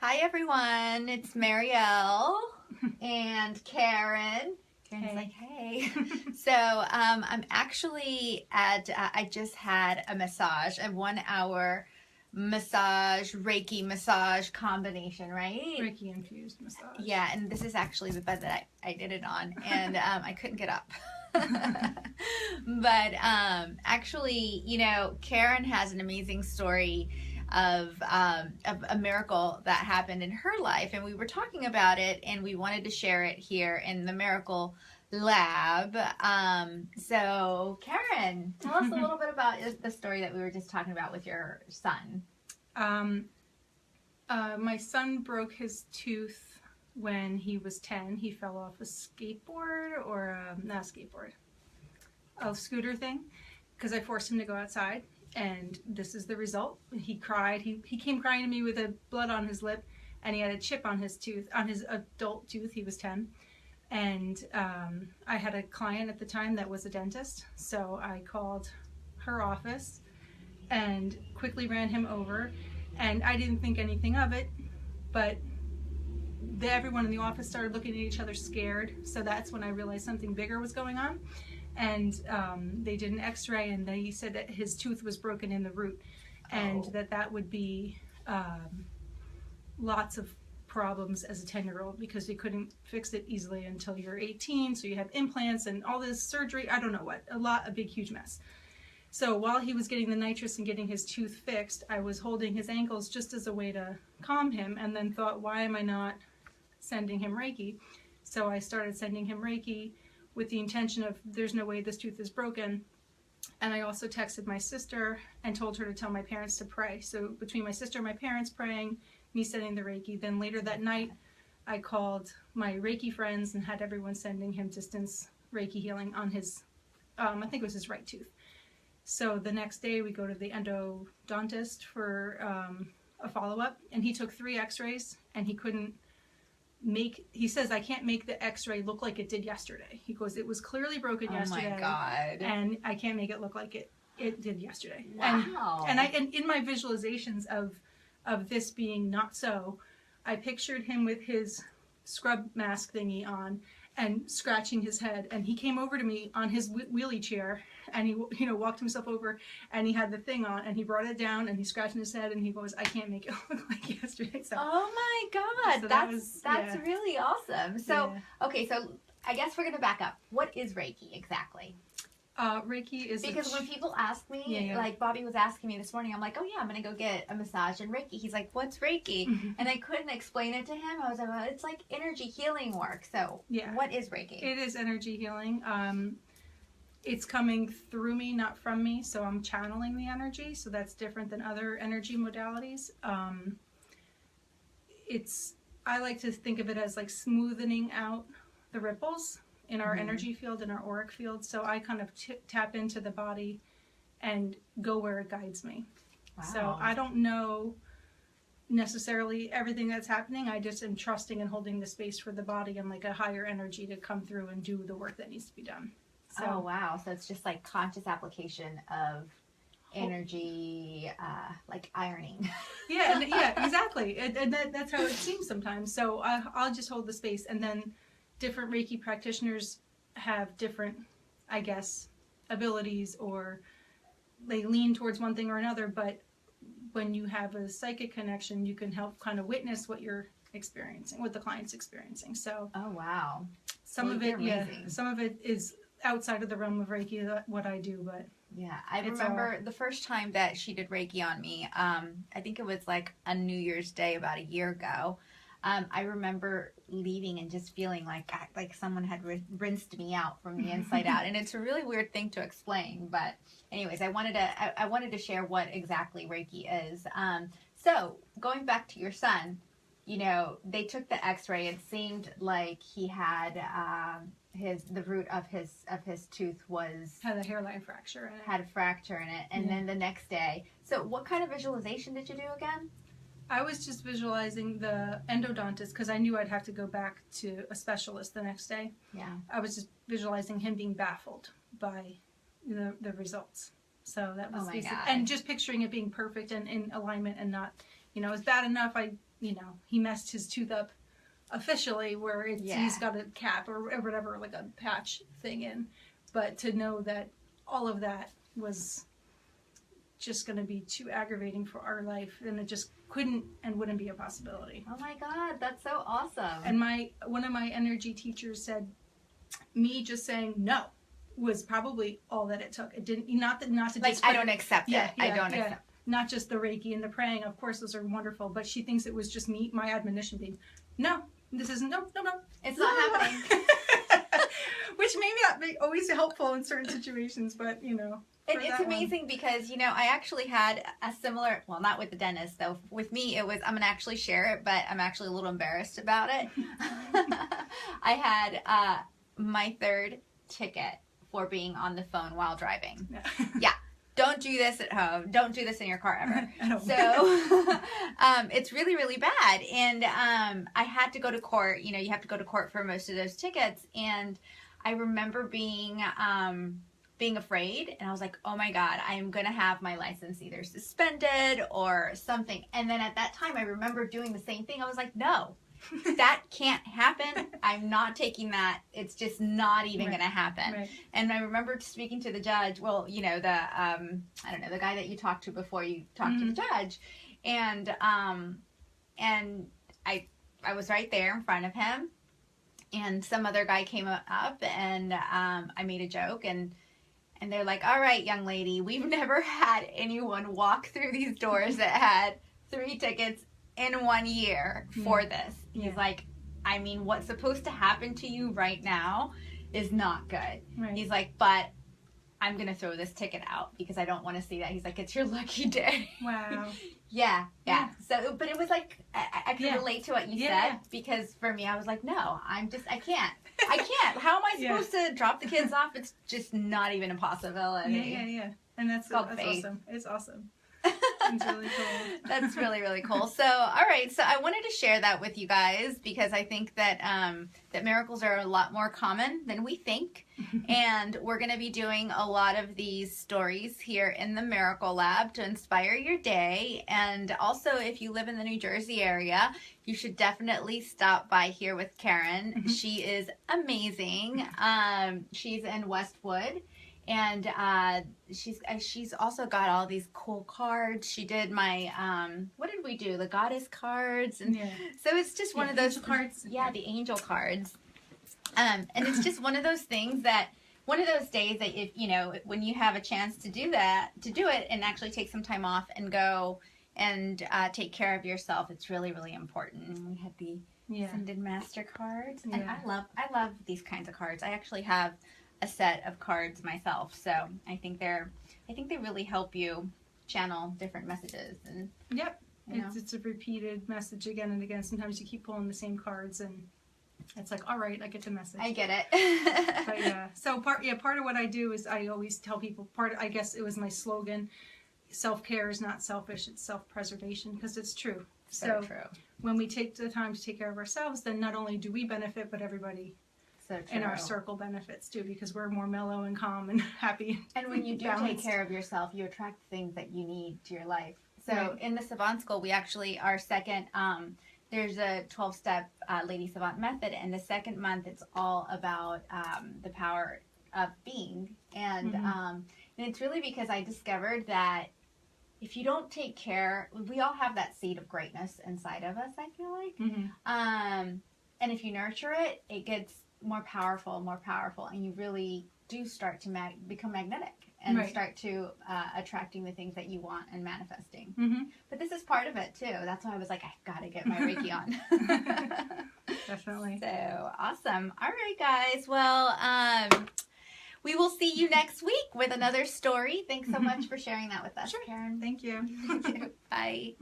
Hi everyone, it's Marielle and Karen. Karen's Hey. like, hey. So I'm actually I just had a massage, a 1 hour massage, Reiki massage combination, right? Reiki infused massage. Yeah, and this is actually the bed that I did it on, and I couldn't get up. But actually, Karen has an amazing story of a miracle that happened in her life, and we were talking about it, and we wanted to share it here in the Miracle Lab. So, Karen, tell us a little bit about the story that we were just talking about with your son. My son broke his tooth when he was 10. He fell off a skateboard or not a skateboard, a scooter thing, because I forced him to go outside. And this is the result. He cried. He came crying to me with a blood on his lip, and he had a chip on his tooth, on his adult tooth. He was 10. And I had a client at the time that was a dentist, so I called her office and quickly ran him over. And I didn't think anything of it, but everyone in the office started looking at each other scared. So that's when I realized something bigger was going on. And they did an x-ray, and they said that his tooth was broken in the root, and that would be lots of problems as a 10-year-old, because you couldn't fix it easily until you're 18. So you have implants and all this surgery. I don't know what, a big, huge mess. So while he was getting the nitrous and getting his tooth fixed, I was holding his ankles just as a way to calm him, and then thought, why am I not sending him Reiki? So I started sending him Reiki with the intention of, there's no way this tooth is broken. And I also texted my sister and told her to tell my parents to pray. So between my sister and my parents praying, me sending the Reiki, then later that night I called my Reiki friends and had everyone sending him distance Reiki healing on his, I think it was his right tooth. So the next day we go to the endodontist for a follow-up, and he took 3 x-rays, and he couldn't he says, I can't make the x-ray look like it did yesterday. He goes, it was clearly broken yesterday. Oh my God. And I can't make it look like it did yesterday. Wow. And in my visualizations of this being not so, I pictured him with his scrub mask thingy on and scratching his head, and he came over to me on his wheelie chair, and he walked himself over, and he had the thing on, and he brought it down, and he scratched his head, and he goes, I can't make it look like yesterday. So, oh my God, so that's really awesome. So okay, so I guess we're gonna back up. What is Reiki exactly? Reiki is, because when people ask me, like Bobby was asking me this morning, I'm like, oh yeah, I'm gonna go get a massage and Reiki. He's like, what's Reiki? And I couldn't explain it to him. I was like, well, it's like energy healing work. So what is Reiki? It is energy healing. It's coming through me, not from me, so I'm channeling the energy, so that's different than other energy modalities. I like to think of it as like smoothing out the ripples in our energy field, in our auric field, so I kind of tap into the body and go where it guides me. Wow. So I don't know necessarily everything that's happening. I just am trusting and holding the space for the body and like a higher energy to come through and do the work that needs to be done. So, oh wow, so it's just like conscious application of energy, like ironing. yeah, exactly. And that's how it seems sometimes. So I'll just hold the space, and then different Reiki practitioners have different, I guess, abilities, or they lean towards one thing or another, but when you have a psychic connection, you can help kind of witness what you're experiencing, what the client's experiencing. So oh wow, some of it is outside of the realm of Reiki, what I do, but yeah, I remember the first time that she did Reiki on me. I think it was like a New Year's Day about a year ago. I remember leaving and just feeling like someone had rinsed me out from the inside out, and it's a really weird thing to explain. But anyways, I wanted to share what exactly Reiki is. So going back to your son, they took the X-ray. It seemed like he had the root of his tooth had a hairline fracture in it. Had a fracture in it, and then the next day. So what kind of visualization did you do again? I was just visualizing the endodontist, because I knew I'd have to go back to a specialist the next day. Yeah. I was just visualizing him being baffled by the results. So that was God. and just picturing it being perfect and in alignment and not You know, it's bad enough he messed his tooth up officially where he's got a cap or whatever, like a patch thing in. But to know that all of that was just going to be too aggravating for our life, and it just couldn't and wouldn't be a possibility. Oh my God, that's so awesome. And one of my energy teachers said me just saying no was probably all that it took. It didn't, not to like, just I don't accept it. I don't accept. Not just the Reiki and the praying, of course those are wonderful, but she thinks it was just me, my admonition being, no, this isn't, no. It's not happening. Which may not be always helpful in certain situations, but It's amazing because, I actually had a similar, well, not with the dentist, though. With me, it was, I'm going to actually share it, but I'm actually a little embarrassed about it. I had my 3rd ticket for being on the phone while driving. Yeah. Don't do this at home. Don't do this in your car ever. So it's really, really bad. And I had to go to court. You have to go to court for most of those tickets. And I remember being afraid, and I was like, oh my God, I'm going to have my license either suspended or something. And then at that time, I remember doing the same thing. I was like, no, that can't happen. I'm not taking that. It's just not even going to happen. Right. And I remember speaking to the judge, well, the, I don't know, the guy that you talked to before you talked to the judge. And I was right there in front of him, and some other guy came up, and I made a joke, and they're like, all right, young lady, we've never had anyone walk through these doors that had 3 tickets in 1 year for this. He's like, I mean, what's supposed to happen to you right now is not good. Right. He's like, but I'm going to throw this ticket out because I don't want to see that. He's like, it's your lucky day. Wow. Yeah. So, but it was like, I could relate to what you said, because for me, I was like, no, I can't. How am I supposed to drop the kids off? It's just not even a possibility. Yeah. And that's awesome. It's awesome. It's really cool. That's really, really cool. So, all right. So I wanted to share that with you guys because I think that that miracles are a lot more common than we think. And we're going to be doing a lot of these stories here in the Miracle Lab to inspire your day. And also, if you live in the New Jersey area, you should definitely stop by here with Karen. She is amazing. She's in Westwood. And she's also got all these cool cards. She did my, what did we do? The goddess cards. And so it's just one of those cards. Yeah, the angel cards. And it's just one of those things that, one of those days that if, when you have a chance to do it and actually take some time off and go and take care of yourself, it's really, really important. And we had the Ascended Master cards. And I love these kinds of cards. I actually have a set of cards myself, so I think they really help you channel different messages. And it's a repeated message again and again. Sometimes you keep pulling the same cards, and it's like, all right, I get the message. I get it. But so part of what I do is I always tell people, I guess it was my slogan, self-care is not selfish, it's self-preservation, because it's true. So true. When we take the time to take care of ourselves, then not only do we benefit, but everybody in our circle benefits too, because we're more mellow and calm and happy. And when you do take care of yourself, you attract things that you need to your life. So in the Savant School, we actually, our second, there's a 12-step Lady Savant method, and the second month it's all about the power of being. And it's really because I discovered that if you don't take care, we all have that seed of greatness inside of us, I feel like. And if you nurture it, it gets more powerful, and you really do start to become magnetic and start to attracting the things that you want and manifesting. But this is part of it too. That's why I was like, I've got to get my Reiki on. Definitely. So awesome. All right, guys. Well, we will see you next week with another story. Thanks so much for sharing that with us, Karen. Thank you. Bye.